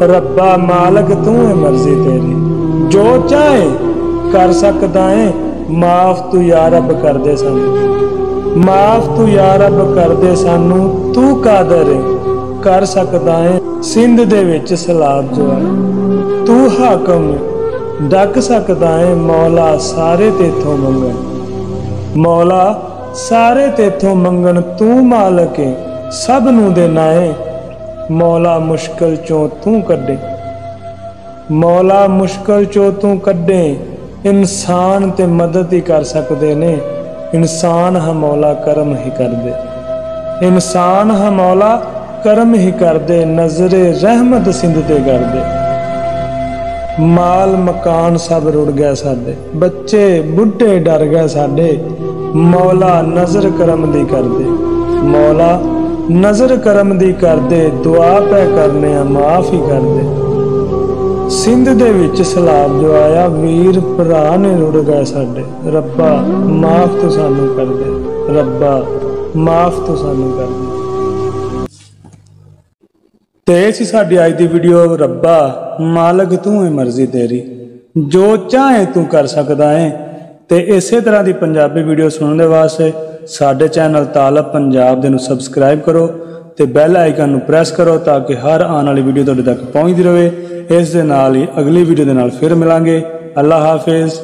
रब्बा मालक तू है मर्जी तेरी, जो चाहे कर सकदा है। माफ तू या रब कर दे सानू, माफ तू या रब कर दे सानू। तू कादर है कर सकदा है। सिंध दे विच सैलाब जो है, तू हाकम डक सकदा है। मौला सारे तेथों मंगन, मौला सारे तेथों मंगन। तू मालक है सब नू देना है। मौला मुश्किल चों तू कड्डे, मौला मुश्किल चों तू कड्डे। इंसान ते मदद ही कर सकते ने, इंसान हा मौला करम ही कर दे, इंसान हा मौला करम ही कर दे। नजरे रहमत सिंध ते कर दे। माल मकान सब रुड़ गए साडे, बच्चे बुढ़े डर गए साडे। मौला नजर करम दी कर दे, मौला नजर करम दी कर दे। दुआ पै करने माफ ही कर दे। सिंध दे विच सैलाब जो आया, वीर भरा ने रुड़ गए साडे। रब्बा माफ तू सानू कर दे, रब्बा माफ तू सानू कर दे। ते सी साडी अज दी वीडियो। रब्बा मालक तू है मर्जी तेरी, जो चाहे तू कर सकदा है। ते इसे तरह की पंजाबी वीडियो सुनने वास्ते साडे चैनल तालब पंजाब दे नू सबसक्राइब करो ते बैल आइकन नू प्रेस करो, ताकि हर आने वाली वीडियो तुहाडे तक पहुंचदी रहे। इस दे नाल ही अगली वीडियो दे नाल फिर मिलांगे। अल्लाह हाफिज़।